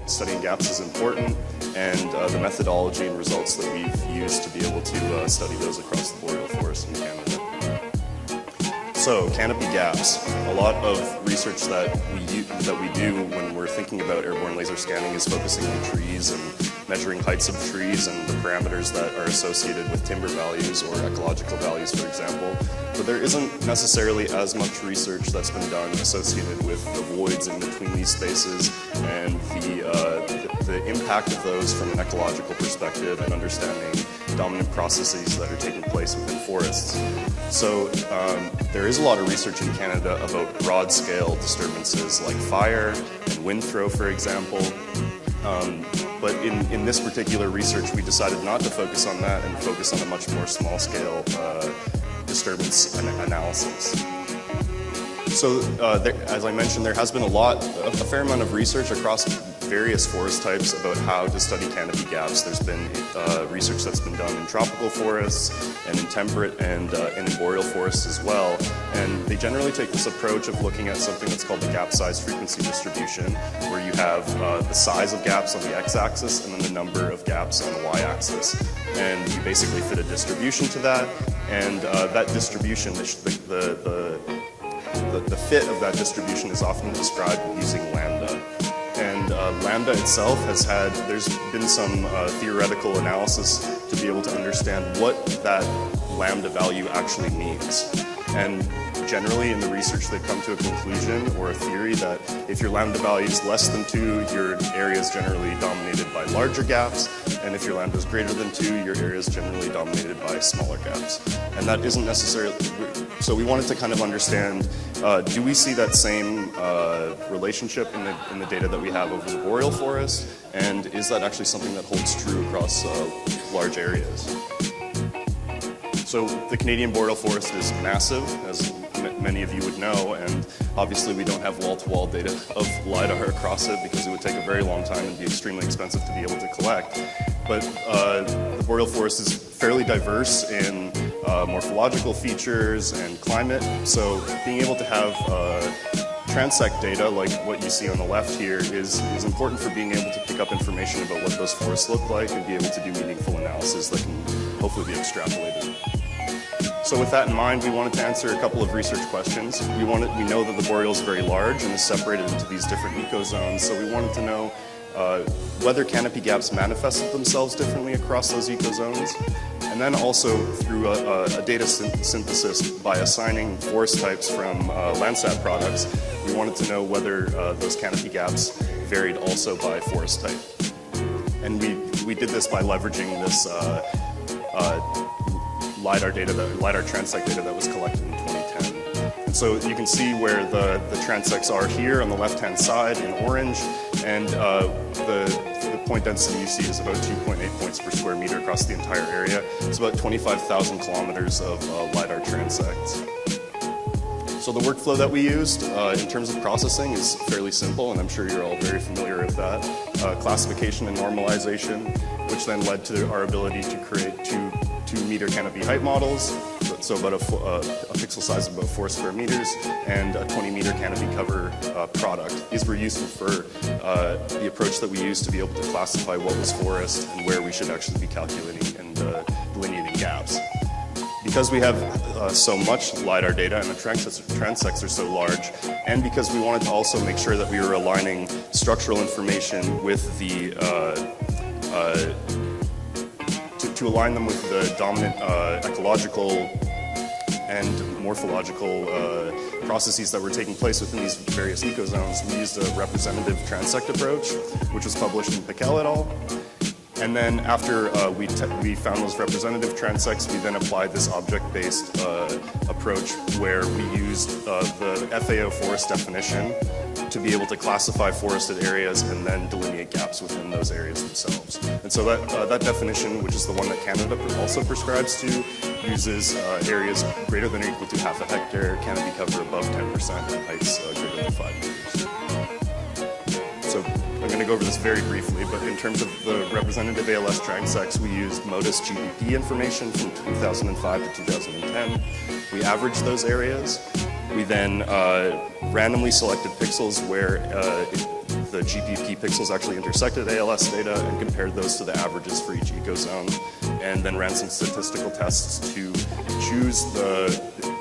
studying gaps is important, and the methodology and results that we've used to be able to study those across the Boreal Forest in Canada. So, canopy gaps. A lot of research that we do when we're thinking about airborne laser scanning is focusing on trees and measuring heights of trees and the parameters that are associated with timber values or ecological values, for example. But there isn't necessarily as much research that's been done associated with the voids in between these spaces and the impact of those from an ecological perspective and understanding dominant processes that are taking place within forests. So there is a lot of research in Canada about broad-scale disturbances like fire and wind throw, for example. But in this particular research, we decided not to focus on that and focus on a much more small-scale disturbance analysis. So, as I mentioned, there has been a fair amount of research across various forest types about how to study canopy gaps. There's been research that's been done in tropical forests and in temperate and in boreal forests as well. And they generally take this approach of looking at something that's called the gap size frequency distribution, where you have the size of gaps on the x-axis and then the number of gaps on the y-axis. And you basically fit a distribution to that, and that distribution, the fit of that distribution is often described using lambda. And lambda itself there's been some theoretical analysis to be able to understand what that lambda value actually means. And generally in the research they've come to a conclusion or a theory that if your lambda value is less than 2, your area is generally dominated by larger gaps, and if your lambda is greater than 2, your area is generally dominated by smaller gaps. And that isn't necessarily, so we wanted to kind of understand, do we see that same relationship in the data that we have over the Boreal Forest, and is that actually something that holds true across large areas? So the Canadian Boreal Forest is massive, as many of you would know, and obviously we don't have wall-to-wall data of LiDAR across it because it would take a very long time and be extremely expensive to be able to collect. But the Boreal Forest is fairly diverse in morphological features and climate, so being able to have transect data like what you see on the left here is important for being able to pick up information about what those forests look like and be able to do meaningful analysis that can hopefully be extrapolated. So with that in mind, we wanted to answer a couple of research questions. We know that the boreal is very large and is separated into these different ecozones, so we wanted to know whether canopy gaps manifested themselves differently across those ecozones, and then also through a data synthesis by assigning forest types from Landsat products, we wanted to know whether those canopy gaps varied also by forest type. And we did this by leveraging this LiDAR transect data that was collected in 2010. And so you can see where the transects are here on the left-hand side in orange, and the point density you see is about 2.8 points per square meter across the entire area. It's about 25,000 kilometers of LiDAR transects. So the workflow that we used in terms of processing is fairly simple, and I'm sure you're all very familiar with that. Classification and normalization, which then led to our ability to create two meter canopy height models, so about a pixel size of about 4 square meters, and a 20 meter canopy cover product. These were useful for the approach that we used to be able to classify what was forest and where we should actually be calculating and delineating gaps. Because we have so much LiDAR data and the transects are so large, and because we wanted to also make sure that we were aligning structural information with the to align them with the dominant ecological and morphological processes that were taking place within these various ecozones, we used a representative transect approach, which was published in Piquel et al. And then after we found those representative transects, we then applied this object-based approach where we used the FAO forest definition to be able to classify forested areas and then delineate gaps within those areas themselves. And so that definition, which is the one that Canada also prescribes to, uses areas greater than or equal to half a hectare, canopy cover above 10%, and heights greater than 5 meters. So I'm going to go over this very briefly, but in terms of the representative ALS transects, we used MODIS GBP information from 2005 to 2010. We averaged those areas. We then randomly selected pixels where the GPP pixels actually intersected ALS data and compared those to the averages for each ecozone, and then ran some statistical tests to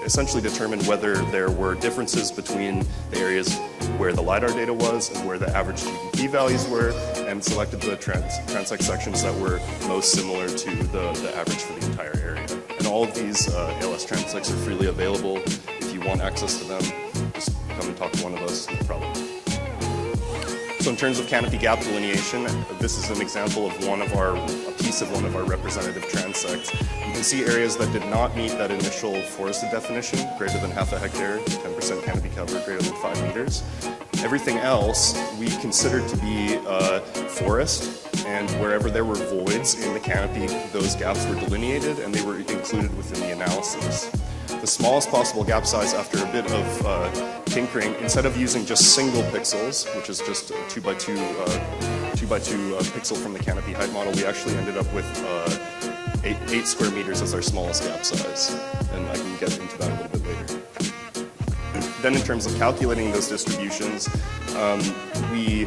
essentially determine whether there were differences between the areas where the LiDAR data was and where the average GPP values were, and selected the transect sections that were most similar to the average for the entire area. And all of these ALS transects are freely available. If you want access to them, just come and talk to one of us, no problem. So in terms of canopy gap delineation, this is an example of a piece of one of our representative transects. You can see areas that did not meet that initial forested definition, greater than half a hectare, 10% canopy cover, greater than 5 meters. Everything else we considered to be forest, and wherever there were voids in the canopy, those gaps were delineated and they were included within the analysis. The smallest possible gap size, after a bit of tinkering, instead of using just single pixels, which is just a 2x2 pixel from the canopy height model, we actually ended up with 8 square meters as our smallest gap size, and I can get into that a little bit later. Then in terms of calculating those distributions, we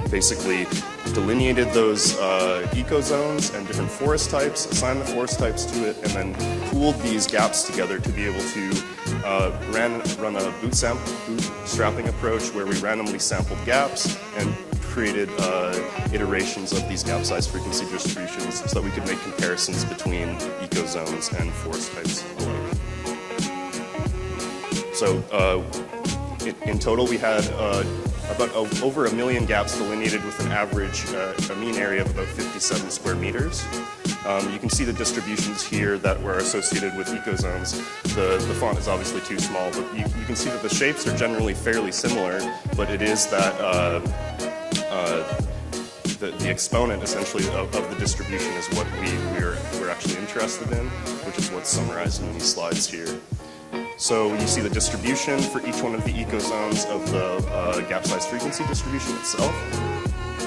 basically delineated those ecozones and different forest types, assigned the forest types to it, and then pooled these gaps together to be able to run a bootstrapping approach where we randomly sampled gaps and created iterations of these gap size frequency distributions so that we could make comparisons between ecozones and forest types alike. So in total we had about over 1 million gaps delineated with an average, a mean area of about 57 square meters. You can see the distributions here that were associated with ecozones. The font is obviously too small, but you can see that the shapes are generally fairly similar, but it is that the exponent essentially of the distribution is what we're actually interested in, which is what's summarized in these slides here. So you see the distribution for each one of the ecozones of the gap size frequency distribution itself.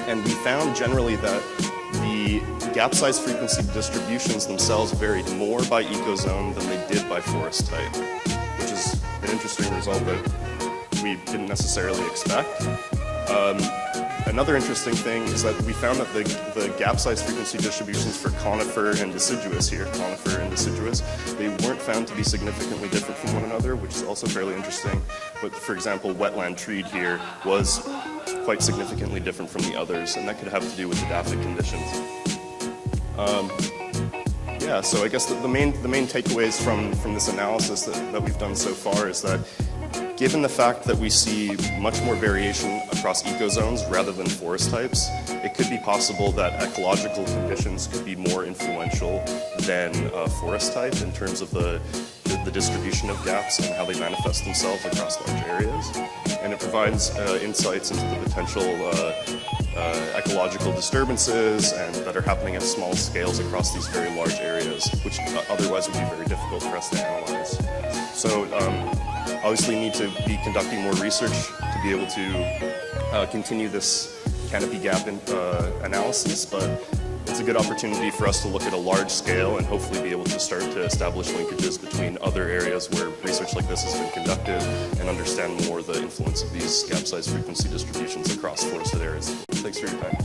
And we found generally that the gap size frequency distributions themselves varied more by ecozone than they did by forest type, which is an interesting result that we didn't necessarily expect. Another interesting thing is that we found that the gap size frequency distributions for conifer and deciduous here, they weren't found to be significantly different from one another, which is also fairly interesting. But for example, wetland treed here was quite significantly different from the others, and that could have to do with adaptive conditions. Yeah, so I guess the main takeaways from this analysis that we've done so far is that given the fact that we see much more variation across ecozones rather than forest types, it could be possible that ecological conditions could be more influential than forest type in terms of the distribution of gaps and how they manifest themselves across large areas. And it provides insights into the potential ecological disturbances that are happening at small scales across these very large areas, which otherwise would be very difficult for us to analyze. So obviously need to be conducting more research to be able to continue this canopy gap analysis, but it's a good opportunity for us to look at a large scale and hopefully be able to start to establish linkages between other areas where research like this has been conducted and understand more the influence of these gap size frequency distributions across forested areas. Thanks for your time.